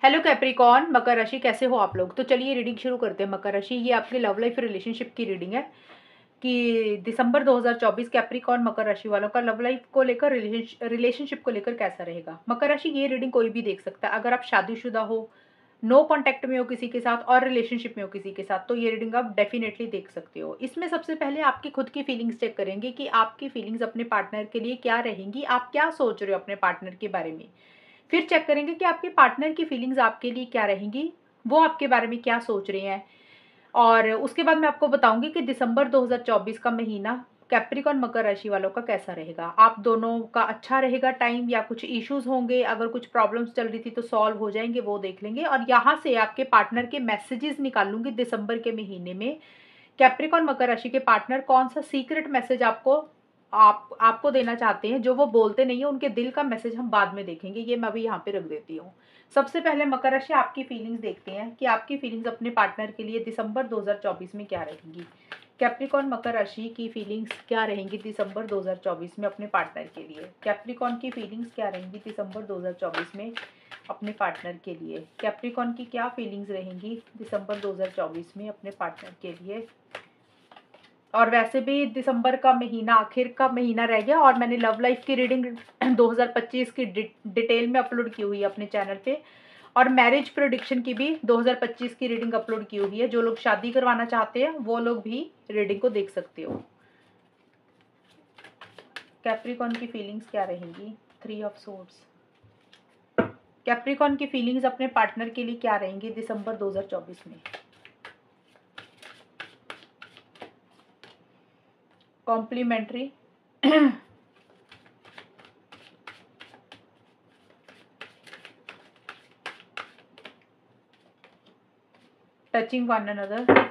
Hello Capricorn, मकर राशि कैसे हो आप लोग। तो चलिए रीडिंग शुरू करते हैं। मकर राशि, ये आपकी लव लाइफ रिलेशनशिप की रीडिंग है कि दिसंबर 2024 कैप्रिकॉर्न मकर राशि वालों का लव लाइफ को लेकर रिलेशनशिप को लेकर कैसा रहेगा। मकर राशि, ये रीडिंग कोई भी देख सकता है। अगर आप शादीशुदा हो, नो कॉन्टैक्ट में हो किसी के साथ और रिलेशनशिप में हो किसी के साथ, तो ये रीडिंग आप डेफिनेटली देख सकते हो। इसमें सबसे पहले आपकी खुद की फीलिंग्स चेक करेंगे कि आपकी फीलिंग्स अपने पार्टनर के लिए क्या रहेंगी, आप क्या सोच रहे हो अपने पार्टनर के बारे में। फिर चेक करेंगे कि आपके पार्टनर की फीलिंग्स आपके लिए क्या रहेंगी, वो आपके बारे में क्या सोच रहे हैं। और उसके बाद मैं आपको बताऊंगी कि दिसंबर 2024 का महीना कैप्रिकॉर्न मकर राशि वालों का कैसा रहेगा। आप दोनों का अच्छा रहेगा टाइम, या कुछ इश्यूज होंगे, अगर कुछ प्रॉब्लम्स चल रही थी तो सॉल्व हो जाएंगे, वो देख लेंगे। और यहाँ से आपके पार्टनर के मैसेजेस निकालूंगी दिसंबर के महीने में। कैप्रिकॉर्न मकर राशि के पार्टनर कौन सा सीक्रेट मैसेज आपको देना चाहते हैं, जो वो बोलते नहीं है, उनके दिल का मैसेज हम बाद में देखेंगे। ये मैं अभी यहाँ पे रख देती हूँ। सबसे पहले मकर राशि, आपकी फीलिंग्स देखते हैं कि आपकी फीलिंग्स अपने पार्टनर के लिए दिसंबर 2024 में क्या रहेंगी। कैप्रिकॉर्न मकर राशि की फीलिंग्स क्या रहेंगी दिसंबर 2024 में अपने पार्टनर के लिए। कैप्रिकॉर्न की फीलिंग्स क्या रहेंगी दिसंबर 2024 में अपने पार्टनर के लिए। कैप्रिकॉर्न की क्या फीलिंग्स रहेंगी दिसंबर 2024 में अपने पार्टनर के लिए। और वैसे भी दिसंबर का महीना आखिर का महीना रह गया, और मैंने लव लाइफ की रीडिंग 2025 की डिटेल में अपलोड की हुई है अपने चैनल पे। और मैरिज प्रोडिक्शन की भी 2025 की रीडिंग अपलोड की हुई है। जो लोग शादी करवाना चाहते हैं वो लोग भी रीडिंग को देख सकते हो। कैप्रिकॉर्न की फीलिंग्स क्या रहेंगी। 3 ऑफ सोर्ड्स। कैप्रिकॉर्न की फीलिंग्स अपने पार्टनर के लिए क्या रहेंगी दिसंबर 2024 में। Complimentary, touching one another,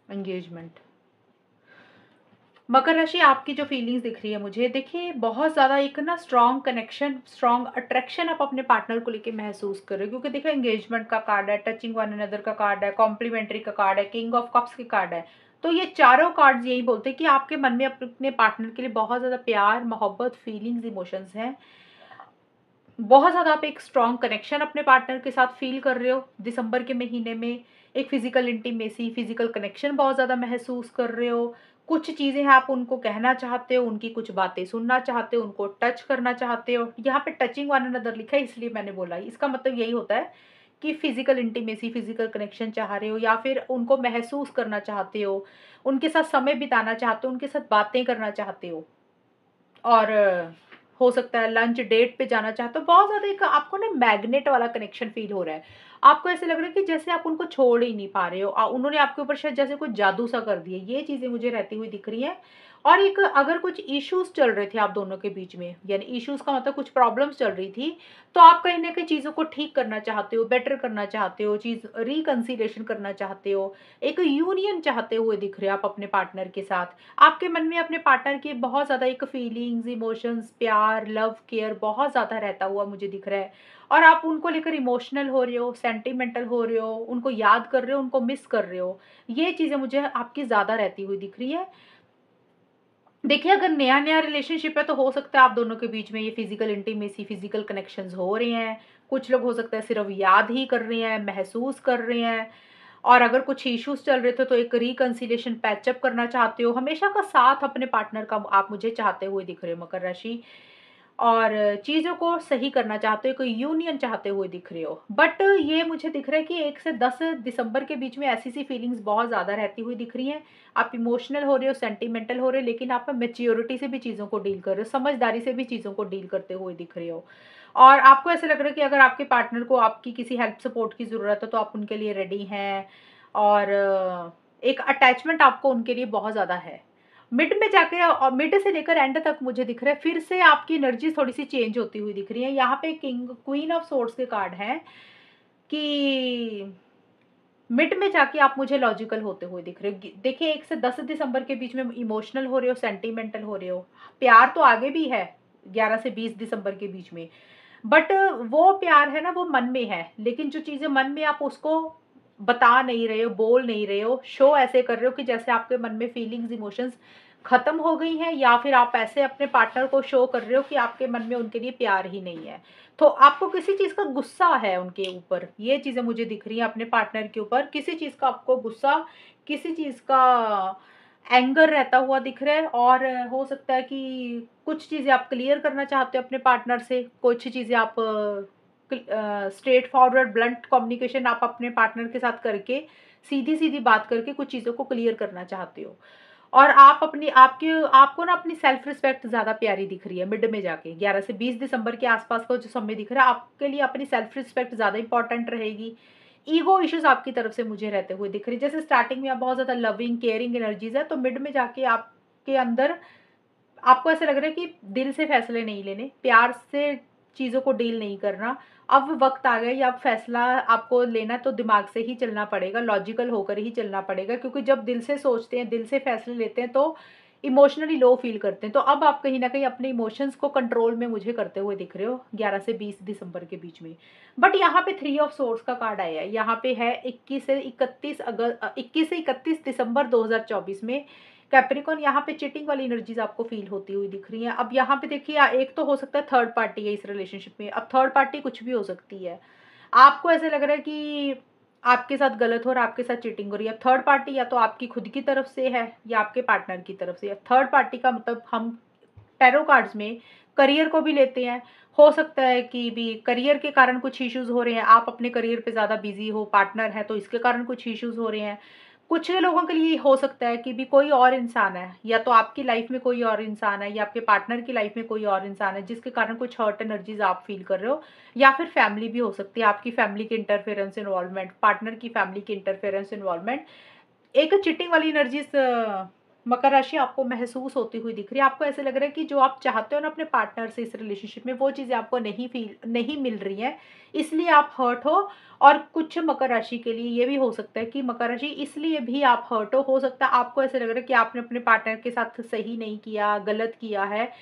engagement. मकर राशि, आपकी जो फीलिंग्स दिख रही है मुझे, देखिए बहुत ज़्यादा एक ना स्ट्रॉन्ग कनेक्शन, स्ट्रॉन्ग अट्रैक्शन आप अपने पार्टनर को लेके महसूस कर रहे हो। क्योंकि देखिए एंगेजमेंट का कार्ड है, टचिंग वन अनदर का कार्ड है, कॉम्प्लीमेंट्री का कार्ड है, किंग ऑफ कप्स के कार्ड है। तो ये चारों कार्ड्स यही बोलते हैं कि आपके मन में अपने पार्टनर के लिए बहुत ज़्यादा प्यार, मोहब्बत, फीलिंग्स, इमोशंस हैं। बहुत ज़्यादा आप एक स्ट्रॉन्ग कनेक्शन अपने पार्टनर के साथ फील कर रहे हो दिसंबर के महीने में। एक फिजिकल इंटीमेसी, फिजिकल कनेक्शन बहुत ज़्यादा महसूस कर रहे हो। कुछ चीज़ें हैं आप उनको कहना चाहते हो, उनकी कुछ बातें सुनना चाहते हो, उनको टच करना चाहते हो। यहाँ पे टचिंग वन अनदर लिखा है इसलिए मैंने बोला, इसका मतलब यही होता है कि फिजिकल इंटीमेसी, फिजिकल कनेक्शन चाह रहे हो, या फिर उनको महसूस करना चाहते हो, उनके साथ समय बिताना चाहते हो, उनके साथ बातें करना चाहते हो। और हो सकता है लंच डेट पे जाना चाहते हो। बहुत ज़्यादा एक आपको ना मैग्नेट वाला कनेक्शन फील हो रहा है। आपको ऐसे लग रहा है कि जैसे आप उनको छोड़ ही नहीं पा रहे हो। उन्होंने आपके ऊपर शायद जैसे कुछ जादू सा कर दिया। ये चीज़ें मुझे रहती हुई दिख रही हैं। और एक अगर कुछ इश्यूज चल रहे थे आप दोनों के बीच में, यानी इश्यूज का मतलब कुछ प्रॉब्लम्स चल रही थी, तो आप कहीं ना कहीं चीज़ों को ठीक करना चाहते हो, बेटर करना चाहते हो, चीज़ रिकन्सिलेशन करना चाहते हो, एक यूनियन चाहते हुए दिख रहे हो आप अपने पार्टनर के साथ। आपके मन में अपने पार्टनर की बहुत ज़्यादा एक फीलिंग्स, इमोशंस, प्यार, लव, केयर बहुत ज़्यादा रहता हुआ मुझे दिख रहा है। और आप उनको लेकर इमोशनल हो रहे हो, सेंटिमेंटल हो रहे हो, उनको याद कर रहे हो, उनको मिस कर रहे हो। ये चीज़ें मुझे आपकी ज़्यादा रहती हुई दिख रही है। देखिए अगर नया नया रिलेशनशिप है तो हो सकता है आप दोनों के बीच में ये फिजिकल इंटीमेसी, फिजिकल कनेक्शंस हो रहे हैं। कुछ लोग हो सकता है सिर्फ याद ही कर रहे हैं, महसूस कर रहे हैं। और अगर कुछ इश्यूज चल रहे थे तो एक रिकंसिलिएशन, पैचअप करना चाहते हो। हमेशा का साथ अपने पार्टनर का आप मुझे चाहते हुए दिख रहे हो मकर राशि। और चीज़ों को सही करना चाहते हो, कोई यूनियन चाहते हुए दिख रहे हो। बट ये मुझे दिख रहा है कि 1 से 10 दिसंबर के बीच में ऐसी सी फीलिंग्स बहुत ज़्यादा रहती हुई दिख रही हैं। आप इमोशनल हो रहे हो, सेंटिमेंटल हो रहे हो, लेकिन आप मैच्योरिटी से भी चीज़ों को डील कर रहे हो, समझदारी से भी चीज़ों को डील करते हुए दिख रहे हो। और आपको ऐसा लग रहा है कि अगर आपके पार्टनर को आपकी किसी हेल्प सपोर्ट की ज़रूरत है तो आप उनके लिए रेडी हैं। और एक अटैचमेंट आपको उनके लिए बहुत ज़्यादा है। मिड में जाके, और मिड से लेकर एंड तक मुझे दिख रहा है फिर से आपकी एनर्जी थोड़ी सी चेंज होती हुई दिख रही है। यहाँ पे किंग, क्वीन ऑफ सोर्ड्स के कार्ड हैं कि मिड में जाके आप मुझे लॉजिकल होते हुए दिख रहे हो। देखिए 1 से 10 दिसंबर के बीच में इमोशनल हो रहे हो, सेंटिमेंटल हो रहे हो। प्यार तो आगे भी है 11 से 20 दिसंबर के बीच में। बट वो प्यार है ना, वो मन में है। लेकिन जो चीज़ें मन में आप उसको बता नहीं रहे हो, बोल नहीं रहे हो, शो ऐसे कर रहे हो कि जैसे आपके मन में फीलिंग्स, इमोशंस ख़त्म हो गई हैं, या फिर आप ऐसे अपने पार्टनर को शो कर रहे हो कि आपके मन में उनके लिए प्यार ही नहीं है। तो आपको किसी चीज़ का गुस्सा है उनके ऊपर, ये चीज़ें मुझे दिख रही हैं अपने पार्टनर के ऊपर। किसी चीज़ का आपको गुस्सा, किसी चीज़ का एंगर रहता हुआ दिख रहा है, और हो सकता है कि कुछ चीज़ें आप क्लियर करना चाहते हो अपने पार्टनर से, कुछ चीज़ें आप स्ट्रेट फॉरवर्ड ब्लंट कम्युनिकेशन आप अपने पार्टनर के साथ करके, सीधी-सीधी बात करके कुछ चीज़ों को क्लियर करना चाहते हो। और आप अपनी आपके आपको ना अपनी सेल्फ रिस्पेक्ट ज़्यादा प्यारी दिख रही है मिड में जाके, 11 से 20 दिसंबर के आसपास का जो समय दिख रहा है, आपके लिए अपनी सेल्फ रिस्पेक्ट ज़्यादा इंपॉर्टेंट रहेगी। ईगो इश्यूज़ आपकी तरफ से मुझे रहते हुए दिख रही है। जैसे स्टार्टिंग में आप बहुत ज़्यादा लविंग, केयरिंग एनर्जीज़ है, तो मिड में जाके आपके अंदर आपको ऐसा लग रहा है कि दिल से फैसले नहीं लेने, प्यार से चीज़ों को डील नहीं करना। अब वक़्त आ गया, या अब फैसला आपको लेना है तो दिमाग से ही चलना पड़ेगा, लॉजिकल होकर ही चलना पड़ेगा, क्योंकि जब दिल से सोचते हैं, दिल से फैसले लेते हैं तो इमोशनली लो फ़ील करते हैं। तो अब आप कहीं न कहीं अपने इमोशंस को कंट्रोल में मुझे करते हुए दिख रहे हो 11 से 20 दिसंबर के बीच में। बट यहाँ पे 3 ऑफ सोर्ड्स का कार्ड आया है। यहाँ पे है 21 से 31 दिसंबर 2024 में कैप्रिकॉर्न, यहाँ पे चीटिंग वाली एनर्जीज़ आपको फ़ील होती हुई दिख रही हैं। अब यहाँ पे देखिए, एक तो हो सकता है थर्ड पार्टी है इस रिलेशनशिप में, अब थर्ड पार्टी कुछ भी हो सकती है। आपको ऐसा लग रहा है कि आपके साथ गलत हो रहा है, आपके साथ चीटिंग हो रही है। अब थर्ड पार्टी या तो आपकी खुद की तरफ से है, या आपके पार्टनर की तरफ से है। थर्ड पार्टी का मतलब हम टैरो कार्ड्स में करियर को भी लेते हैं। हो सकता है कि भी करियर के कारण कुछ इश्यूज़ हो रहे हैं, आप अपने करियर पे ज़्यादा बिज़ी हो, पार्टनर है तो इसके कारण कुछ इश्यूज़ हो रहे हैं। कुछ लोगों के लिए हो सकता है कि भी कोई और इंसान है, या तो आपकी लाइफ़ में कोई और इंसान है, या आपके पार्टनर की लाइफ़ में कोई और इंसान है, जिसके कारण कुछ हर्ट एनर्जीज़ आप फ़ील कर रहे हो, या फिर फैमिली भी हो सकती है, आपकी फैमिली की इंटरफेरेंस इन्वॉल्वमेंट, पार्टनर की फैमिली की इंटरफेरेंस इन्वॉल्वमेंट। एक चीटिंग वाली एनर्जीज़ मकर राशि आपको महसूस होती हुई दिख रही है। आपको ऐसे लग रहा है कि जो आप चाहते हो ना अपने पार्टनर से इस रिलेशनशिप में, वो चीज़ें आपको नहीं मिल रही हैं, इसलिए आप हर्ट हो। और कुछ मकर राशि के लिए ये भी हो सकता है कि मकर राशि इसलिए भी आप हर्ट हो सकता है आपको ऐसा लग रहा है कि आपने अपने पार्टनर के साथ सही नहीं किया, गलत किया है।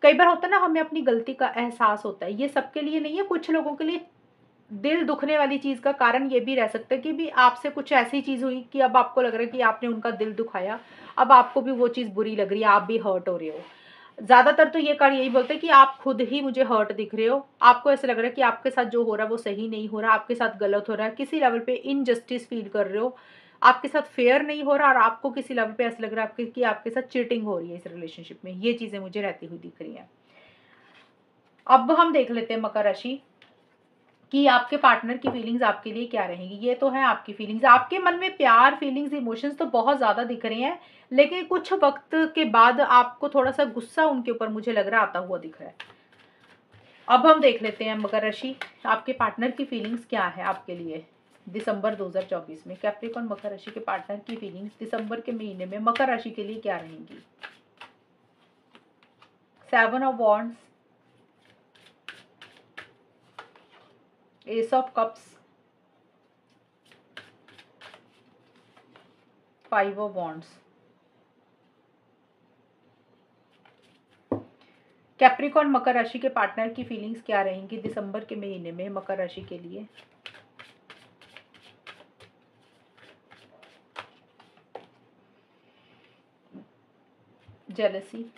कई बार होता है ना, हमें अपनी गलती का एहसास होता है, ये सबके लिए नहीं है, कुछ लोगों के लिए दिल दुखने वाली चीज़ का कारण ये भी रह सकता है कि भी आपसे कुछ ऐसी चीज़ हुई कि अब आपको लग रहा है कि आपने उनका दिल दुखाया, अब आपको भी वो चीज़ बुरी लग रही है, आप भी हर्ट हो रहे हो। ज़्यादातर तो ये कार्ड यही बोलते हैं कि आप खुद ही मुझे हर्ट दिख रहे हो, आपको ऐसा लग रहा है कि आपके साथ जो हो रहा है वो सही नहीं हो रहा, आपके साथ गलत हो रहा है, किसी लेवल पे इनजस्टिस फ़ील कर रहे हो, आपके साथ फेयर नहीं हो रहा, और आपको किसी लेवल पे ऐसा लग रहा है आपके कि आपके साथ चीटिंग हो रही है इस रिलेशनशिप में, ये चीज़ें मुझे रहती हुई दिख रही हैं। अब हम देख लेते हैं मकर राशि कि आपके पार्टनर की फीलिंग्स आपके लिए क्या रहेंगी। ये तो है आपकी फीलिंग्स, आपके मन में प्यार, फीलिंग्स, इमोशंस तो बहुत ज़्यादा दिख रहे हैं, लेकिन कुछ वक़्त के बाद आपको थोड़ा-सा गुस्सा उनके ऊपर मुझे लग रहा है आता हुआ दिख रहा है। अब हम देख लेते हैं मकर राशि, आपके पार्टनर की फीलिंग्स क्या है आपके लिए दिसंबर 2024 में। कैप्रिकॉर्न मकर राशि के पार्टनर की फीलिंग्स दिसंबर के महीने में मकर राशि के लिए क्या रहेंगी? 7 of wands, ace of cups, 5 of wands. Capricorn मकर राशि के पार्टनर की फीलिंग्स क्या रहेंगी दिसंबर के महीने में मकर राशि के लिए? Jealousy,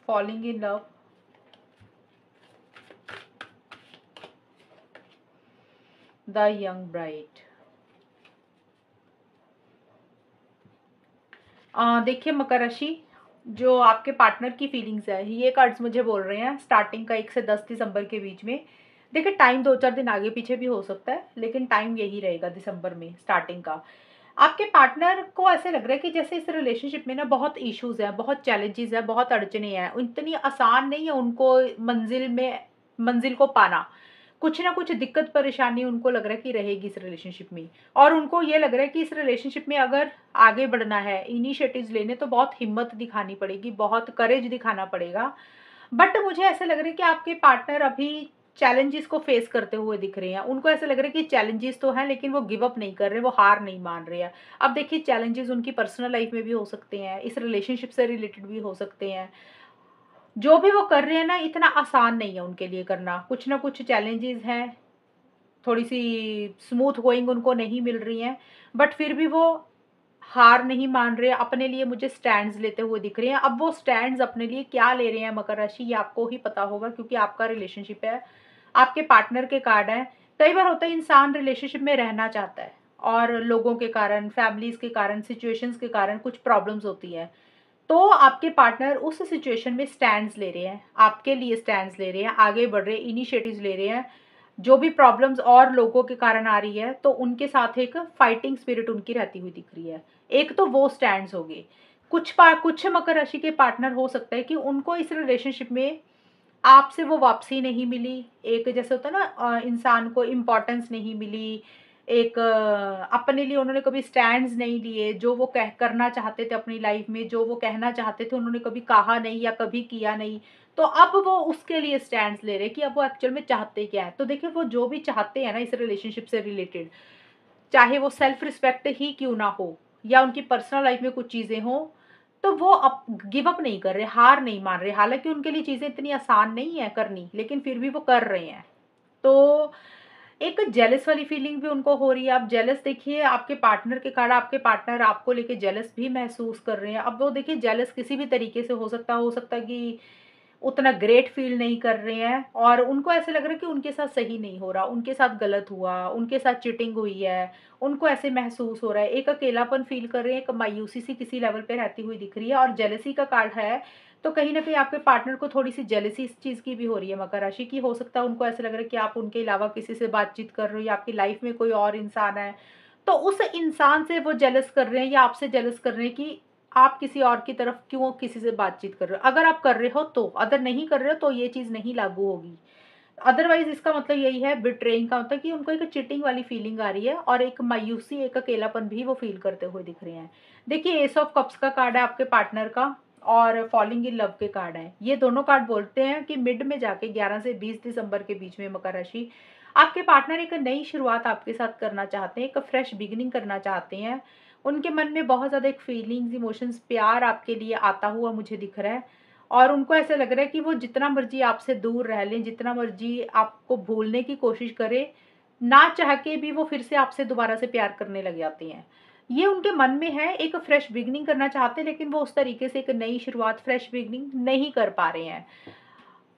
falling in love, the young bride. देखिए मकर राशि, जो आपके पार्टनर की फीलिंग्स है, ये कार्ड्स मुझे बोल रहे हैं स्टार्टिंग का 1 से 10 दिसंबर के बीच में। देखिए टाइम 2-4 दिन आगे पीछे भी हो सकता है, लेकिन टाइम यही रहेगा दिसंबर में स्टार्टिंग का। आपके पार्टनर को ऐसे लग रहा है कि जैसे इस रिलेशनशिप में ना बहुत इश्यूज़ हैं, बहुत चैलेंजेस हैं, बहुत अड़चनें हैं। इतनी आसान नहीं है उनको मंज़िल को पाना। कुछ ना कुछ दिक्कत परेशानी उनको लग रहा है कि रहेगी इस रिलेशनशिप में, और उनको ये लग रहा है कि इस रिलेशनशिप में अगर आगे बढ़ना है, इनिशिएटिव्स लेने, तो बहुत हिम्मत दिखानी पड़ेगी, बहुत करेज दिखाना पड़ेगा। बट मुझे ऐसा लग रहा है कि आपके पार्टनर अभी चैलेंजेस को फेस करते हुए दिख रहे हैं। उनको ऐसा लग रहा है कि चैलेंजेस तो हैं, लेकिन वो गिव अप नहीं कर रहे, वो हार नहीं मान रहे हैं। अब देखिए चैलेंजेस उनकी पर्सनल लाइफ में भी हो सकते हैं, इस रिलेशनशिप से रिलेटेड भी हो सकते हैं। जो भी वो कर रहे हैं ना, इतना आसान नहीं है उनके लिए करना, कुछ ना कुछ चैलेंजेस हैं। थोड़ी सी स्मूथ गोइंग उनको नहीं मिल रही हैं, बट फिर भी वो हार नहीं मान रहे, अपने लिए मुझे स्टैंड्स लेते हुए दिख रहे हैं। अब वो स्टैंड्स अपने लिए क्या ले रहे हैं मकर राशि, ये आपको ही पता होगा, क्योंकि आपका रिलेशनशिप है, आपके पार्टनर के कार्ड हैं। कई बार होता है इंसान रिलेशनशिप में रहना चाहता है और लोगों के कारण, फैमिलीज के कारण, सिचुएशंस के कारण कुछ प्रॉब्लम्स होती है, तो आपके पार्टनर उस सिचुएशन में स्टैंड्स ले रहे हैं, आपके लिए स्टैंड्स ले रहे हैं, आगे बढ़ रहे हैं, इनिशिएटिव्स ले रहे हैं। जो भी प्रॉब्लम्स और लोगों के कारण आ रही है, तो उनके साथ एक फाइटिंग स्पिरिट उनकी रहती हुई दिख रही है। एक तो वो स्टैंड्स हो गए। कुछ मकर राशि के पार्टनर हो सकता है कि उनको इस रिलेशनशिप में आपसे वो वापसी नहीं मिली। एक जैसे होता है ना, इंसान को इम्पोर्टेंस नहीं मिली। एक अपने लिए उन्होंने कभी स्टैंड्स नहीं लिए, जो वो कह करना चाहते थे अपनी लाइफ में, जो वो कहना चाहते थे उन्होंने कभी कहा नहीं या कभी किया नहीं। तो अब वो उसके लिए स्टैंड्स ले रहे हैं कि अब वो एक्चुअल में चाहते क्या है। तो देखिए, वो जो भी चाहते हैं ना इस रिलेशनशिप से रिलेटेड, चाहे वो सेल्फ रिस्पेक्ट ही क्यों ना हो या उनकी पर्सनल लाइफ में कुछ चीज़ें हों, तो वो अप गिव अप नहीं कर रहे, हार नहीं मान रहे। हालाँकि उनके लिए चीज़ें इतनी आसान नहीं है करनी, लेकिन फिर भी वो कर रहे हैं। तो एक जेलस वाली फीलिंग भी उनको हो रही है। आप जेलस देखिए, आपके पार्टनर के कारण आपके पार्टनर आपको लेके जेलस भी महसूस कर रहे हैं। अब वो देखिए, जेलस किसी भी तरीके से हो सकता है कि उतना ग्रेट फ़ील नहीं कर रहे हैं और उनको ऐसा लग रहा है कि उनके साथ सही नहीं हो रहा, उनके साथ गलत हुआ, उनके साथ चीटिंग हुई है, उनको ऐसे महसूस हो रहा है। एक अकेलापन फ़ील कर रहे हैं, एक मायूसी सी किसी लेवल पे रहती हुई दिख रही है और जेलसी का कार्ड है, तो कहीं न कहीं आपके पार्टनर को थोड़ी-सी जेलसी इस चीज़ की भी हो रही है मकर राशि की। हो सकता है उनको ऐसा लग रहा है कि आप उनके अलावा किसी से बातचीत कर रहे हो या आपकी लाइफ़ में कोई और इंसान है, तो उस इंसान से वो जेलस कर रहे हैं या आपसे जेलस कर रहे हैं कि आप किसी और की तरफ क्यों किसी से बातचीत कर रहे हो? अगर आप कर रहे हो तो, अगर नहीं कर रहे हो तो ये चीज़ नहीं लागू होगी। अदरवाइज़ इसका मतलब यही है, बिट्रेइंग का मतलब कि उनको एक चीटिंग वाली फीलिंग आ रही है और एक मायूसी, एक अकेलापन भी वो फ़ील करते हुए दिख रहे हैं। देखिए, एस ऑफ कप्स का कार्ड है आपके पार्टनर का और फॉलिंग इन लव के कार्ड हैं। ये दोनों कार्ड बोलते हैं कि मिड में जाके 11 से 20 दिसंबर के बीच में मकर राशि, आपके पार्टनर एक नई शुरुआत आपके साथ करना चाहते हैं, एक फ्रेश बिगिनिंग करना चाहते हैं। उनके मन में बहुत ज़्यादा एक फीलिंग्स, इमोशंस, प्यार आपके लिए आता हुआ मुझे दिख रहा है और उनको ऐसा लग रहा है कि वो जितना मर्ज़ी आपसे दूर रह लें, जितना मर्ज़ी आपको भूलने की कोशिश करें, ना चाह के भी वो फिर से आपसे दोबारा से प्यार करने लग जाते हैं। ये उनके मन में है, एक फ्रेश बिगिनिंग करना चाहते हैं, लेकिन वो उस तरीके से एक नई शुरुआत, फ्रेश बिगिनिंग नहीं कर पा रहे हैं।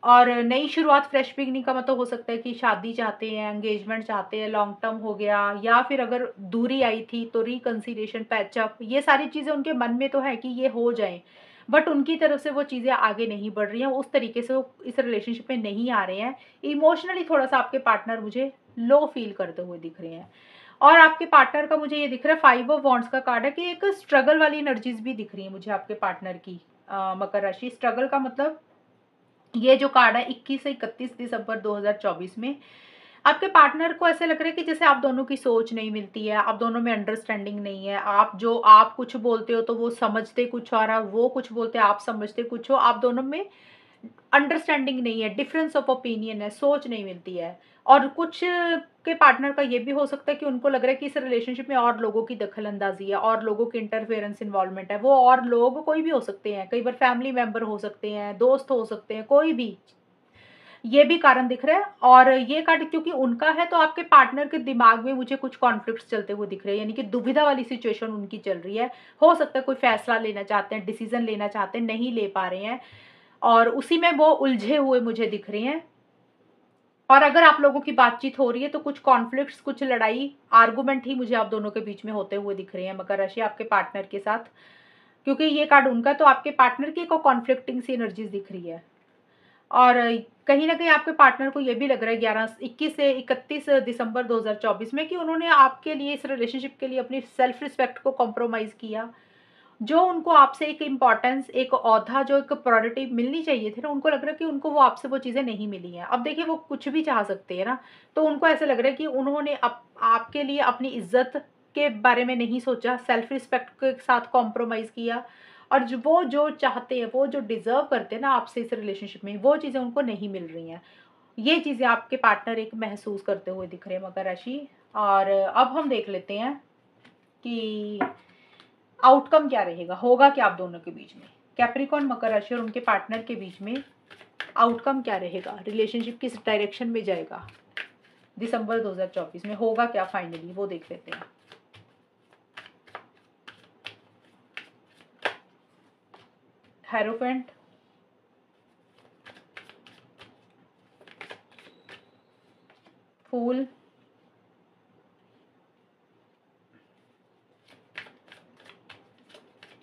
और नई शुरुआत, फ्रेश बिगिनिंग का मतलब हो सकता है कि शादी चाहते हैं, एंगेजमेंट चाहते हैं, लॉन्ग टर्म हो गया, या फिर अगर दूरी आई थी तो रिकंसिलिएशन, पैचअप, ये सारी चीज़ें उनके मन में तो है कि ये हो जाएँ। बट उनकी तरफ से वो चीज़ें आगे नहीं बढ़ रही हैं, उस तरीके से वो इस रिलेशनशिप में नहीं आ रहे हैं। इमोशनली थोड़ा-सा आपके पार्टनर मुझे लो फ़ील करते हुए दिख रहे हैं। और आपके पार्टनर का मुझे ये दिख रहा है, 5 ऑफ वांड्स का कार्ड है कि एक स्ट्रगल वाली एनर्जीज़ भी दिख रही हैं मुझे आपके पार्टनर की। मकर राशि, स्ट्रगल का मतलब ये जो कार्ड है 21 से 31 दिसंबर 2024 में, आपके पार्टनर को ऐसा लग रहा है कि जैसे आप दोनों की सोच नहीं मिलती है, आप दोनों में अंडरस्टैंडिंग नहीं है। आप कुछ बोलते हो तो वो समझते कुछ और, वो कुछ बोलते हैं आप समझते कुछ हो। आप दोनों में अंडरस्टैंडिंग नहीं है, डिफरेंस ऑफ ओपिनियन है, सोच नहीं मिलती है। और कुछ के पार्टनर का ये भी हो सकता है कि उनको लग रहा है कि इस रिलेशनशिप में और लोगों की दखल-अंदाज़ी है और लोगों की इंटरफेरेंस, इन्वॉल्वमेंट है। वो और लोग कोई भी हो सकते हैं, कई बार फैमिली मेंबर हो सकते हैं, दोस्त हो सकते हैं, कोई भी। ये भी कारण दिख रहा है और ये कार्ड क्योंकि उनका है, तो आपके पार्टनर के दिमाग में मुझे कुछ कॉन्फ्लिक्ट्स चलते हुए दिख रहे हैं, यानी कि दुविधा वाली सिचुएशन उनकी चल रही है। हो सकता है कोई फैसला लेना चाहते हैं, डिसीज़न लेना चाहते हैं, नहीं ले पा रहे हैं और उसी में वो उलझे हुए मुझे दिख रहे हैं। और अगर आप लोगों की बातचीत हो रही है तो कुछ कॉन्फ्लिक्ट्स, कुछ लड़ाई, आर्गुमेंट ही मुझे आप दोनों के बीच में होते हुए दिख रहे हैं मकर राशि, आपके पार्टनर के साथ। क्योंकि ये कार्ड उनका, तो आपके पार्टनर की को कॉन्फ्लिक्टिंग सी एनर्जीज दिख रही है। और कहीं न कहीं आपके पार्टनर को ये भी लग रहा है 21 से 31 दिसंबर 2024 में कि उन्होंने आपके लिए, इस रिलेशनशिप के लिए अपनी सेल्फ रिस्पेक्ट को कॉम्प्रोमाइज़ किया। जो उनको आपसे एक इम्पोर्टेंस, एक ओहदा, जो एक प्रायोरिटी मिलनी चाहिए थी ना, उनको लग रहा है कि उनको वो आपसे वो चीज़ें नहीं मिली हैं। अब देखिए, वो कुछ भी चाह सकते हैं ना, तो उनको ऐसा लग रहा है कि उन्होंने आपके लिए अपनी इज़्ज़त के बारे में नहीं सोचा, सेल्फ रिस्पेक्ट के साथ कॉम्प्रोमाइज़ किया और वो जो चाहते हैं, वो जो डिज़र्व करते हैं ना आपसे इस रिलेशनशिप में, वो चीज़ें उनको नहीं मिल रही हैं। ये चीज़ें आपके पार्टनर एक महसूस करते हुए दिख रहे हैं मकर राशि। और अब हम देख लेते हैं कि आउटकम क्या रहेगा, होगा क्या आप दोनों के बीच में। कैप्रिकॉर्न, मकर राशि और उनके पार्टनर के बीच में आउटकम क्या रहेगा, रिलेशनशिप किस डायरेक्शन में जाएगा। दिसंबर 2024 में होगा क्या फाइनली, वो देख लेते हैं। हेरोफेंट, फूल,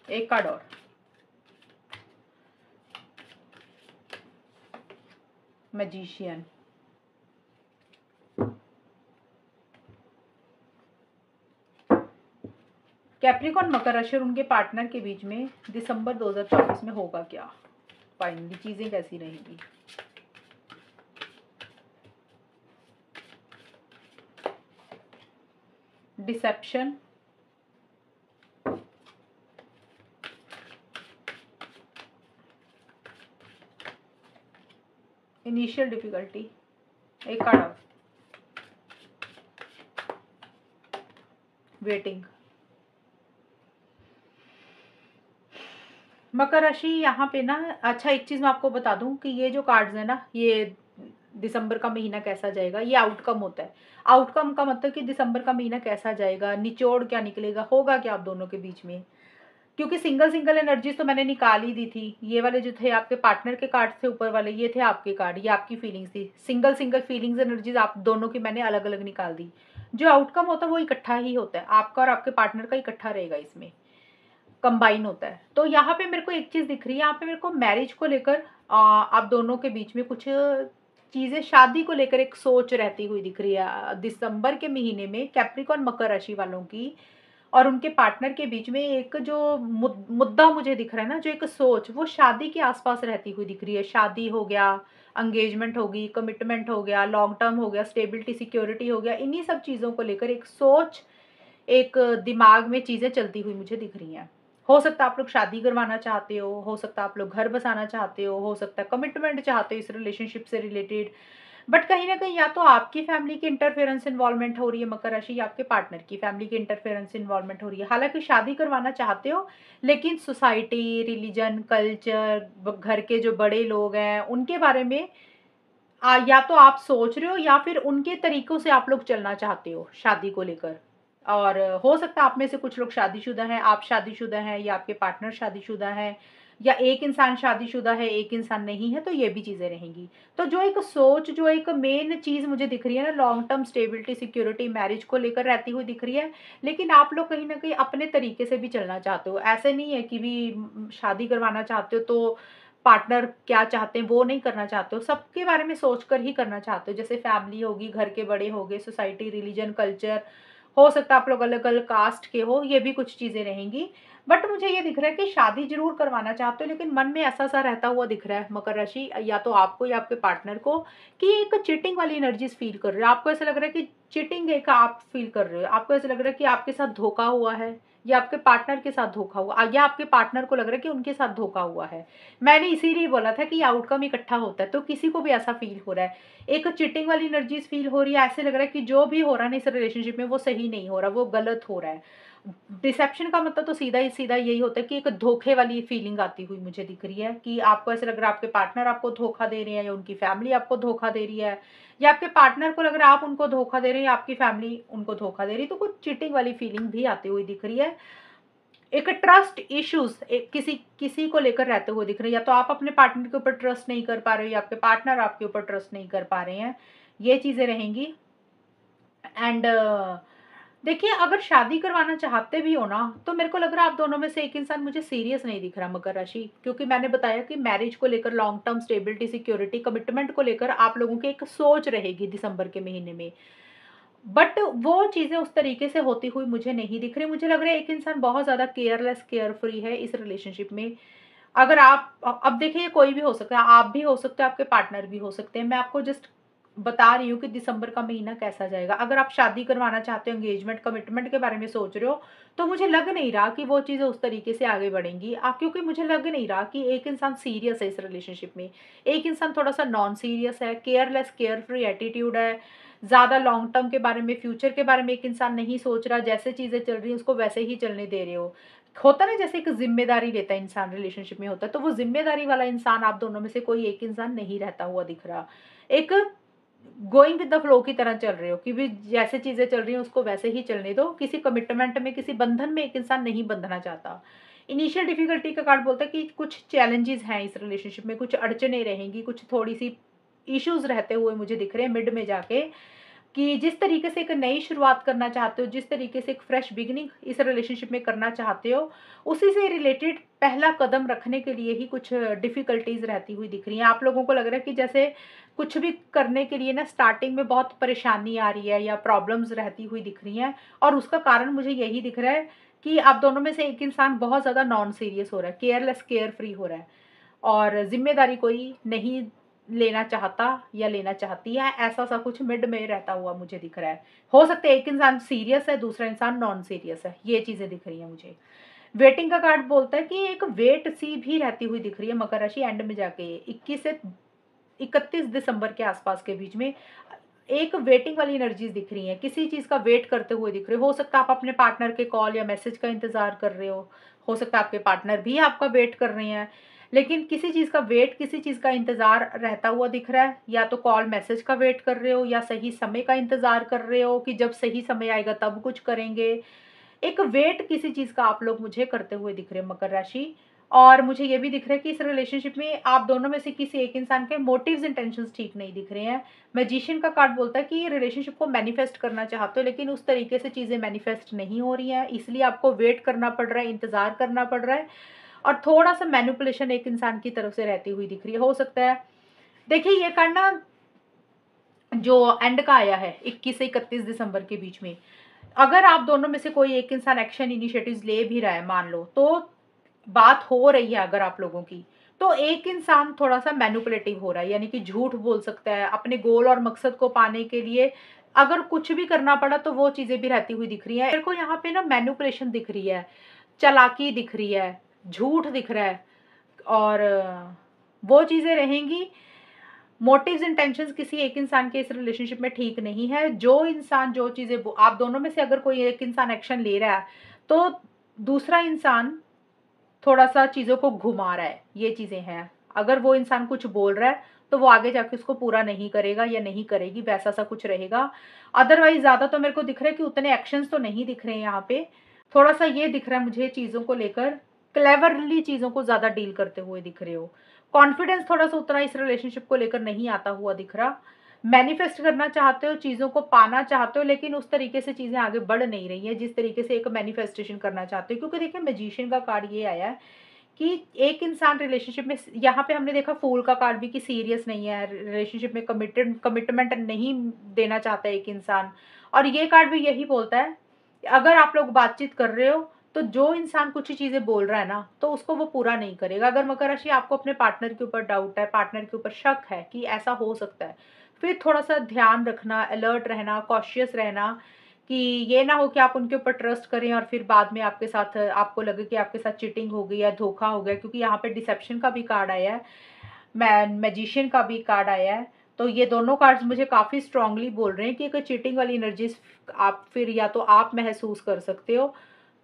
एक कार्ड और, मैजिशियन। कैप्रिकॉन, मकर राशि और उनके पार्टनर के बीच में दिसंबर 2024 में होगा क्या, फाइनली चीजें कैसी रहेंगी। डिसेप्शन, इनिशियल डिफिकल्टी, एक कार्ड और, वेटिंग। मकर राशि यहाँ पे ना, अच्छा एक चीज मैं आपको बता दूं कि ये जो कार्ड्स है ना, ये दिसंबर का महीना कैसा जाएगा, ये आउटकम होता है। आउटकम का मतलब कि दिसंबर का महीना कैसा जाएगा, निचोड़ क्या निकलेगा, होगा क्या आप दोनों के बीच में। क्योंकि सिंगल सिंगल एनर्जीज तो मैंने निकाल ही दी थी। ये वाले जो थे आपके पार्टनर के कार्ड थे, ऊपर वाले ये थे आपके कार्ड, ये आपकी फीलिंग्स थी। सिंगल सिंगल फीलिंग्स एनर्जीज आप दोनों की मैंने अलग अलग निकाल दी। जो आउटकम होता है वो इकट्ठा ही होता है, आपका और आपके पार्टनर का इकट्ठा रहेगा, इसमें कंबाइन होता है। तो यहाँ पे मेरे को एक चीज दिख रही है, यहाँ पे मेरे को मैरिज को लेकर आप दोनों के बीच में कुछ चीजें, शादी को लेकर एक सोच रहती हुई दिख रही है दिसंबर के महीने में, कैप्रिकॉन मकर राशि वालों की और उनके पार्टनर के बीच में एक जो मुद्दा मुझे दिख रहा है ना, जो एक सोच, वो शादी के आसपास रहती हुई दिख रही है। शादी हो गया, एंगेजमेंट होगी, कमिटमेंट हो गया, लॉन्ग टर्म हो गया, स्टेबिलिटी सिक्योरिटी हो गया, इन्हीं सब चीज़ों को लेकर एक सोच, एक दिमाग में चीज़ें चलती हुई मुझे दिख रही हैं। हो सकता है आप लोग शादी करवाना चाहते हो सकता है आप लोग घर बसाना चाहते हो सकता है कमिटमेंट चाहते हो इस रिलेशनशिप से रिलेटेड। बट कहीं ना कहीं या तो आपकी फैमिली की इंटरफेरेंस इन्वॉल्वमेंट हो रही है मकर राशि, या आपके पार्टनर की फैमिली की इंटरफेरेंस इन्वॉल्वमेंट हो रही है। हालांकि शादी करवाना चाहते हो, लेकिन सोसाइटी, रिलीजन, कल्चर, घर के जो बड़े लोग हैं उनके बारे में या तो आप सोच रहे हो या फिर उनके तरीकों से आप लोग चलना चाहते हो शादी को लेकर। और हो सकता है आप में से कुछ लोग शादीशुदा हैं, आप शादीशुदा हैं या आपके पार्टनर शादीशुदा हैं, या एक इंसान शादीशुदा है एक इंसान नहीं है, तो ये भी चीज़ें रहेंगी। तो जो एक सोच, जो एक मेन चीज़ मुझे दिख रही है ना, long term stability, security, marriage को लेकर रहती हुई दिख रही है। लेकिन आप लोग कहीं ना कहीं अपने तरीके से भी चलना चाहते हो। ऐसे नहीं है कि भी शादी करवाना चाहते हो तो पार्टनर क्या चाहते हैं वो नहीं करना चाहते हो, सबके बारे में सोचकर ही करना चाहते हो। जैसे फैमिली होगी, घर के बड़े हो गए, सोसाइटी, रिलीजन, कल्चर, हो सकता है आप लोग अलग अलग कास्ट के हो, ये भी कुछ चीज़ें रहेंगी। बट मुझे ये दिख रहा है कि शादी जरूर करवाना चाहते हो, लेकिन मन में ऐसा सा रहता हुआ दिख रहा है मकर राशि, या तो आपको या आपके पार्टनर को, कि एक चीटिंग वाली एनर्जीज फील कर रहे हो। आपको ऐसा लग रहा है कि चीटिंग एक आप फील कर रहे हो, आपको ऐसा लग रहा है कि आपके साथ धोखा हुआ है, या आपके पार्टनर के साथ धोखा हुआ, या आपके पार्टनर को लग रहा है कि उनके साथ धोखा हुआ है। मैंने इसीलिए बोला था कि आउटकम इकट्ठा होता है, तो किसी को भी ऐसा फील हो रहा है, एक चीटिंग वाली एनर्जीज फील हो रही है। ऐसे लग रहा है कि जो भी हो रहा है ना इस रिलेशनशिप में, वो सही नहीं हो रहा, वो गलत हो रहा है। डिसेप्शन का मतलब तो सीधा ही सीधा यही होता है कि एक धोखे वाली फीलिंग आती हुई मुझे दिख रही है, कि आपको ऐसा लग रहा है आपके पार्टनर आपको धोखा दे रहे हैं, या उनकी फैमिली आपको धोखा दे रही है, या आपके पार्टनर को लग रहा है आप उनको धोखा दे रहे हैं, या आपकी फैमिली उनको धोखा दे रही है। तो कुछ चीटिंग वाली फीलिंग भी आती हुई दिख रही है। एक ट्रस्ट इश्यूज किसी किसी को लेकर रहते हुए दिख रहे हैं, या तो आप अपने पार्टनर के ऊपर ट्रस्ट नहीं कर पा रहे हो, या आपके पार्टनर आपके ऊपर ट्रस्ट नहीं कर पा रहे हैं, ये चीजें रहेंगी। एंड देखिए, अगर शादी करवाना चाहते भी हो ना, तो मेरे को लग रहा है आप दोनों में से एक इंसान मुझे सीरियस नहीं दिख रहा मकर राशि, क्योंकि मैंने बताया कि मैरिज को लेकर, long term stability, security, commitment को लेकर आप लोगों की एक सोच रहेगी दिसंबर के महीने में। बट वो चीज़ें उस तरीके से होती हुई मुझे नहीं दिख रही। मुझे लग रहा है एक इंसान बहुत ज़्यादा केयरलेस, केयरफ्री है इस रिलेशनशिप में। अगर आप अब देखिए, ये कोई भी हो सकता है, आप भी हो सकते हैं, आपके पार्टनर भी हो सकते हैं। मैं आपको जस्ट बता रही हूँ कि दिसंबर का महीना कैसा जाएगा। अगर आप शादी करवाना चाहते हो, एंगेजमेंट, कमिटमेंट के बारे में सोच रहे हो, तो मुझे लग नहीं रहा कि वो चीज़ें उस तरीके से आगे बढ़ेंगी। क्योंकि मुझे लग नहीं रहा कि एक इंसान सीरियस है इस रिलेशनशिप में। एक इंसान थोड़ा सा नॉन सीरियस है, केयरलेस, केयरफ्री एटीट्यूड है। ज़्यादा लॉन्ग टर्म के बारे में, फ्यूचर के बारे में एक इंसान नहीं सोच रहा। जैसे चीज़ें चल रही हैं उसको वैसे ही चलने दे रहे हो। होता ना, जैसे एक जिम्मेदारी लेता है इंसान रिलेशनशिप में होता है, तो वो जिम्मेदारी वाला इंसान आप दोनों में से कोई एक इंसान नहीं रहता हुआ दिख रहा। एक गोइंग विद द फ्लो की तरह चल रहे हो कि भी जैसे चीज़ें चल रही हैं उसको वैसे ही चलने दो। किसी कमिटमेंट में, किसी बंधन में एक इंसान नहीं बंधना चाहता। इनिशियल डिफिकल्टी का कार्ड बोलता है कि कुछ चैलेंजेस हैं इस रिलेशनशिप में, कुछ अड़चनें रहेंगी, कुछ थोड़ी-सी इश्यूज़ रहते हुए मुझे दिख रहे हैं मिड में जाके, कि जिस तरीके से एक नई शुरुआत करना चाहते हो, जिस तरीके से एक फ्रेश बिगिनिंग इस रिलेशनशिप में करना चाहते हो, उसी से रिलेटेड पहला कदम रखने के लिए ही कुछ डिफ़िकल्टीज़ रहती हुई दिख रही हैं। आप लोगों को लग रहा है कि जैसे कुछ भी करने के लिए ना स्टार्टिंग में बहुत परेशानी आ रही है या प्रॉब्लम्स रहती हुई दिख रही हैं, और उसका कारण मुझे यही दिख रहा है कि आप दोनों में से एक इंसान बहुत ज़्यादा नॉन सीरियस हो रहा है, केयरलेस, केयर फ्री हो रहा है, और ज़िम्मेदारी कोई नहीं लेना चाहता या लेना चाहती है, ऐसा-सा कुछ मिड में रहता हुआ मुझे दिख रहा है। हो सकता है एक इंसान सीरियस है, दूसरा इंसान नॉन सीरियस है, ये चीज़ें दिख रही हैं मुझे। वेटिंग का कार्ड बोलता है कि एक वेट सी भी रहती हुई दिख रही है मकर राशि एंड में जाके 21 से 31 दिसंबर के आसपास के बीच में एक वेटिंग वाली एनर्जीज दिख रही हैं, किसी चीज़ का वेट करते हुए दिख रहे हो सकता है आप अपने पार्टनर के कॉल या मैसेज का इंतजार कर रहे हो सकता है आपके पार्टनर भी आपका वेट कर रहे हैं, लेकिन किसी चीज़ का वेट, किसी चीज़ का इंतजार रहता हुआ दिख रहा है, या तो कॉल मैसेज का वेट कर रहे हो या सही समय का इंतजार कर रहे हो कि जब सही समय आएगा तब कुछ करेंगे। एक वेट किसी चीज़ का आप लोग मुझे करते हुए दिख रहे हैं मकर राशि। और मुझे ये भी दिख रहा है कि इस रिलेशनशिप में आप दोनों में से किसी एक इंसान के मोटिव्स इंटेंशंस ठीक नहीं दिख रहे हैं। मैजिशियन का कार्ड बोलता है कि ये रिलेशनशिप को मैनिफेस्ट करना चाहते हो, लेकिन उस तरीके से चीज़ें मैनिफेस्ट नहीं हो रही हैं, इसलिए आपको वेट करना पड़ रहा है, इंतज़ार करना पड़ रहा है, और थोड़ा-सा मैनिपुलेशन एक इंसान की तरफ से रहती हुई दिख रही है। हो सकता है देखिए ये कार्ड ना जो एंड का आया है 21 से 31 दिसंबर के बीच में, अगर आप दोनों में से कोई एक इंसान एक्शन इनिशिएटिव्स ले भी रहा है मान लो, तो बात हो रही है अगर आप लोगों की, तो एक इंसान थोड़ा-सा मैनिपुलेटिव हो रहा है, यानी कि झूठ बोल सकता है अपने गोल और मकसद को पाने के लिए। अगर कुछ भी करना पड़ा तो वो चीज़ें भी रहती हुई दिख रही हैं। मेरे को यहाँ पे ना मैनिपुलेशन दिख रही है, चालाकी दिख रही है, झूठ दिख रहा है, और वो चीज़ें रहेंगी। मोटिव्स इंटेंशंस किसी एक इंसान के इस रिलेशनशिप में ठीक नहीं है। जो इंसान जो चीज़ें आप दोनों में से अगर कोई एक इंसान एक्शन ले रहा है, तो दूसरा इंसान थोड़ा-सा चीज़ों को घुमा रहा है, ये चीज़ें हैं। अगर वो इंसान कुछ बोल रहा है, तो वो आगे जाके उसको पूरा नहीं करेगा या नहीं करेगी, वैसा-सा कुछ रहेगा। अदरवाइज़ ज़्यादा तो मेरे को दिख रहा है कि उतने एक्शंस तो नहीं दिख रहे हैं यहाँ पे। थोड़ा-सा ये दिख रहा है मुझे चीज़ों को लेकर, क्लेवरली चीज़ों को ज़्यादा डील करते हुए दिख रहे हो। कॉन्फिडेंस थोड़ा-सा उतना इस रिलेशनशिप को लेकर नहीं आता हुआ दिख रहा। मैनिफेस्ट करना चाहते हो, चीज़ों को पाना चाहते हो, लेकिन उस तरीके से चीज़ें आगे बढ़ नहीं रही हैं, जिस तरीके से एक मैनिफेस्टेशन करना चाहते हो। क्योंकि देखिए मैजिशियन का कार्ड ये आया है कि एक इंसान रिलेशनशिप में, यहाँ पे हमने देखा फूल का कार्ड भी कि सीरियस नहीं है, रिलेशनशिप में कमिटमेंट नहीं देना चाहता एक इंसान, और ये कार्ड भी यही बोलता है कि अगर आप लोग बातचीत कर रहे हो, तो जो इंसान कुछ चीज़ें बोल रहा है ना, तो उसको वो पूरा नहीं करेगा। अगर मकर राशि आपको अपने पार्टनर के ऊपर डाउट है, पार्टनर के ऊपर शक है कि ऐसा हो सकता है, फिर थोड़ा-सा ध्यान रखना, अलर्ट रहना, कॉशियस रहना, कि ये ना हो कि आप उनके ऊपर ट्रस्ट करें और फिर बाद में आपके साथ आपको लगे कि आपके साथ चीटिंग हो गई या धोखा हो गया, क्योंकि यहाँ पे डिसेप्शन का भी कार्ड आया है, मैजिशियन का भी कार्ड आया है। तो ये दोनों कार्ड्स मुझे काफ़ी स्ट्रांगली बोल रहे हैं कि अगर चीटिंग वाली एनर्जीज आप फिर या तो आप महसूस कर सकते हो,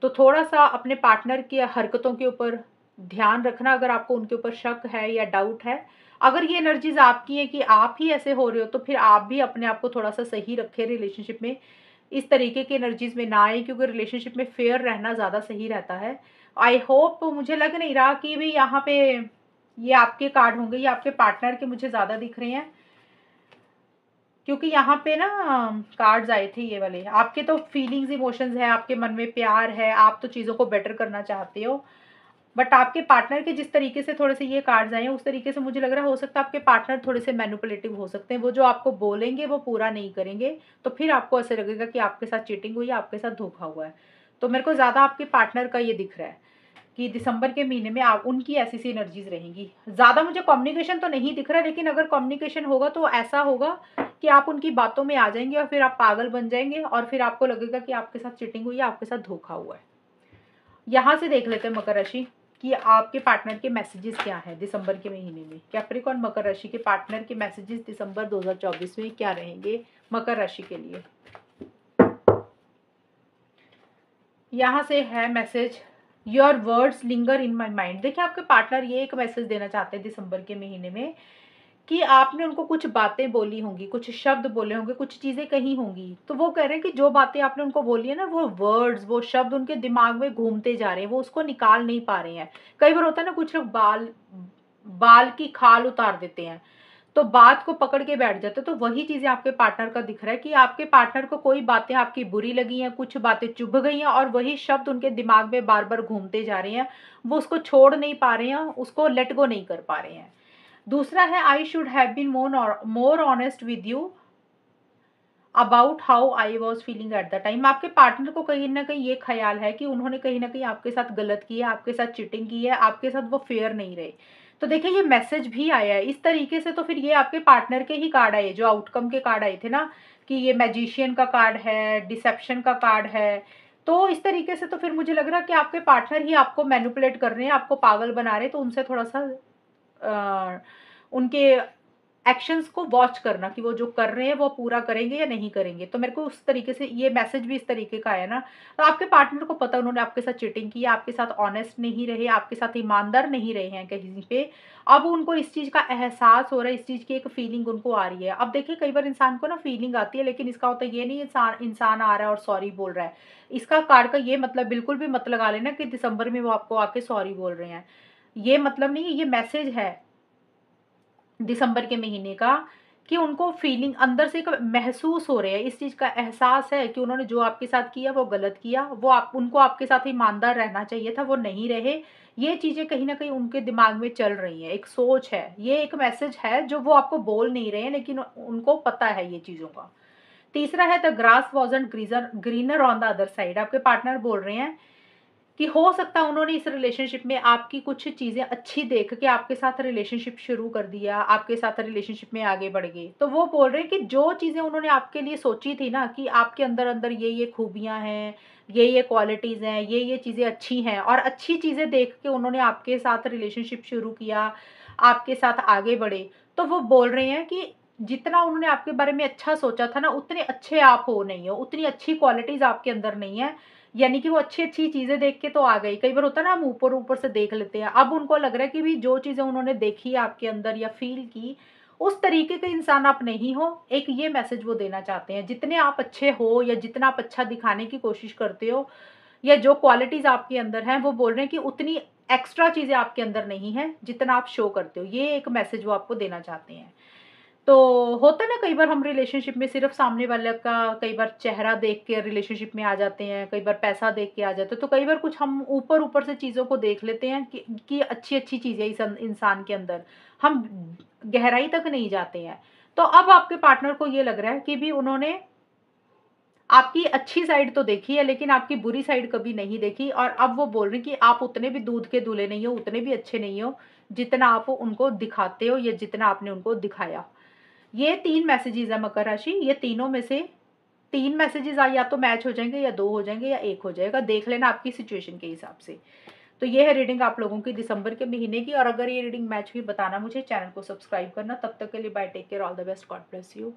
तो थोड़ा-सा अपने पार्टनर की हरकतों के ऊपर ध्यान रखना अगर आपको उनके ऊपर शक है या डाउट है। अगर ये एनर्जीज़ आपकी हैं कि आप ही ऐसे हो रहे हो, तो फिर आप भी अपने आप को थोड़ा-सा सही रखें रिलेशनशिप में। इस तरीके की एनर्जीज़ में ना आए, क्योंकि रिलेशनशिप में फेयर रहना ज़्यादा सही रहता है। आई होप, मुझे लग नहीं रहा कि भी यहाँ पे ये आपके कार्ड होंगे, ये आपके पार्टनर के मुझे ज़्यादा दिख रहे हैं। क्योंकि यहाँ पे ना कार्ड्स आए थे ये वाले, आपके तो फीलिंग्स, इमोशंस है, आपके मन में प्यार है, आप तो चीज़ों को बेटर करना चाहते हो। बट आपके पार्टनर के जिस तरीके से थोड़े से ये कार्ड्स आए हैं, उस तरीके से मुझे लग रहा है हो सकता है आपके पार्टनर थोड़े से मैनिपुलेटिव हो सकते हैं। वो जो आपको बोलेंगे वो पूरा नहीं करेंगे, तो फिर आपको ऐसा लगेगा कि आपके साथ चीटिंग हुई है, आपके साथ धोखा हुआ है। तो मेरे को ज़्यादा आपके पार्टनर का ये दिख रहा है कि दिसंबर के महीने में आप उनकी ऐसी-सी एनर्जीज़ रहेंगी। ज़्यादा मुझे कम्युनिकेशन तो नहीं दिख रहा है, लेकिन अगर कम्युनिकेशन होगा तो ऐसा होगा कि आप उनकी बातों में आ जाएँगे और फिर आप पागल बन जाएँगे और फिर आपको लगेगा कि आपके साथ चीटिंग हुई है, आपके साथ धोखा हुआ है। यहाँ से देख लेते हैं मकर राशि कि आपके पार्टनर के मैसेजेस क्या हैं दिसंबर के महीने में। कैप्रिकॉर्न मकर राशि के पार्टनर के मैसेजेस दिसंबर 2024 में क्या रहेंगे मकर राशि के लिए। यहाँ से है message, your words linger in my mind. देखिए आपके पार्टनर ये एक मैसेज देना चाहते हैं दिसंबर के महीने में कि आपने उनको कुछ बातें बोली होंगी, कुछ शब्द बोले होंगे, कुछ चीज़ें कही होंगी। तो वो कह रहे हैं कि जो बातें आपने उनको बोली है ना, वो वर्ड्स, वो शब्द उनके दिमाग में घूमते जा रहे हैं, वो उसको निकाल नहीं पा रहे हैं। कई बार होता है ना, कुछ लोग बाल बाल की खाल उतार देते हैं, तो बात को पकड़ के बैठ जाते हैं। तो वही चीज़ें आपके पार्टनर का दिख रहा है कि आपके पार्टनर को कोई बातें आपकी बुरी लगी हैं, कुछ बातें चुभ गई हैं और वही शब्द उनके दिमाग में बार-बार घूमते जा रहे हैं। वो उसको छोड़ नहीं पा रहे हैं, उसको लेट गो नहीं कर पा रहे हैं। दूसरा है, I should have been more honest with you about how I was feeling at the time. आपके पार्टनर को कहीं ना कहीं ये ख्याल है कि उन्होंने कहीं ना कहीं आपके साथ गलत किया, आपके साथ चीटिंग की है, आपके साथ वो फेयर नहीं रहे। तो देखिए, ये मैसेज भी आया है इस तरीके से। तो फिर ये आपके पार्टनर के ही कार्ड आए, जो आउटकम के कार्ड आए थे ना, कि ये मैजिशियन का कार्ड है, डिसेप्शन का कार्ड है। तो इस तरीके से तो फिर मुझे लग रहा है कि आपके पार्टनर ही आपको मैनिपुलेट कर रहे हैं, आपको पागल बना रहे हैं। तो उनसे थोड़ा सा उनके एक्शंस को वॉच करना कि वो जो कर रहे हैं वो पूरा करेंगे या नहीं करेंगे। तो मेरे को उस तरीके से ये मैसेज भी इस तरीके का है ना। तो आपके पार्टनर को पता, उन्होंने आपके साथ चीटिंग की है, आपके साथ ऑनेस्ट नहीं रहे, आपके साथ ईमानदार नहीं रहे हैं कहीं पे। अब उनको इस चीज़ का एहसास हो रहा है, इस चीज़ की एक फीलिंग उनको आ रही है। अब देखिए, कई बार इंसान को ना फीलिंग आती है, लेकिन इसका होता ये नहीं इंसान इंसान आ रहा है और सॉरी बोल रहा है। इसका कार्ड का ये मतलब बिल्कुल भी मत लगा लेना कि दिसंबर में वो आपको आके सॉरी बोल रहे हैं। ये मतलब नहीं है, ये मैसेज है दिसंबर के महीने का, कि उनको फीलिंग अंदर से एक महसूस हो रहे हैं, इस चीज़ का एहसास है कि उन्होंने जो आपके साथ किया वो गलत किया, वो आप उनको आपके साथ ईमानदार रहना चाहिए था, वो नहीं रहे। ये चीज़ें कहीं न कहीं उनके दिमाग में चल रही हैं, एक सोच है, ये एक मैसेज है जो वो आपको बोल नहीं रहे हैं, लेकिन उनको पता है ये चीज़ों का। तीसरा है, the grass wasn't greener on the other side. आपके पार्टनर बोल रहे हैं कि हो सकता है उन्होंने इस रिलेशनशिप में आपकी कुछ चीज़ें अच्छी देख के आपके साथ रिलेशनशिप शुरू कर दिया, आपके साथ रिलेशनशिप में आगे बढ़ गए। तो वो बोल रहे हैं कि जो चीज़ें उन्होंने आपके लिए सोची थी ना, कि आपके अंदर-अंदर ये खूबियाँ हैं, ये क्वालिटीज़ हैं, ये चीज़ें अच्छी हैं, और अच्छी चीज़ें देख के उन्होंने आपके साथ रिलेशनशिप शुरू किया, आपके साथ आगे बढ़े। तो वो बोल रहे हैं कि जितना उन्होंने आपके बारे में अच्छा सोचा था ना, उतने अच्छे आप हो नहीं हो, उतनी अच्छी क्वालिटीज़ आपके अंदर नहीं है। यानी कि वो अच्छी-अच्छी चीज़ें देख के तो आ गई। कई बार होता है ना, हम ऊपर-ऊपर से देख लेते हैं। अब उनको लग रहा है कि भई जो चीज़ें उन्होंने देखी है आपके अंदर या फ़ील की, उस तरीके के इंसान आप नहीं हो। एक ये मैसेज वो देना चाहते हैं। जितने आप अच्छे हो या जितना आप अच्छा दिखाने की कोशिश करते हो, या जो क्वालिटीज़ आपके अंदर हैं, वो बोल रहे हैं कि उतनी एक्स्ट्रा चीज़ें आपके अंदर नहीं हैं, जितना आप शो करते हो। ये एक मैसेज वो आपको देना चाहते हैं। तो होता है ना, कई बार हम रिलेशनशिप में सिर्फ सामने वाले का कई बार चेहरा देख के रिलेशनशिप में आ जाते हैं, कई बार पैसा देख के आ जाते हैं। तो कई बार कुछ हम ऊपर-ऊपर से चीज़ों को देख लेते हैं कि अच्छी-अच्छी चीज़ें इस इंसान के अंदर, हम गहराई तक नहीं जाते हैं। तो अब आपके पार्टनर को ये लग रहा है कि भी उन्होंने आपकी अच्छी साइड तो देखी है, लेकिन आपकी बुरी साइड कभी नहीं देखी, और अब वो बोल रहे हैं कि आप उतने भी दूध के धुले नहीं हो, उतने भी अच्छे नहीं हो, जितना आप उनको दिखाते हो या जितना आपने उनको दिखाया। ये 3 मैसेजेज़ है मकर राशि, ये तीनों में से 3 मैसेजेज़ या तो मैच हो जाएँगे, या 2 हो जाएँगे, या 1 हो जाएगा, देख लेना आपकी सिचुएशन के हिसाब से। तो ये है रीडिंग आप लोगों की दिसंबर के महीने की, और अगर ये रीडिंग मैच हुई बताना मुझे, चैनल को सब्सक्राइब करना। तब तक के लिए bye, take care, all the best, God bless you.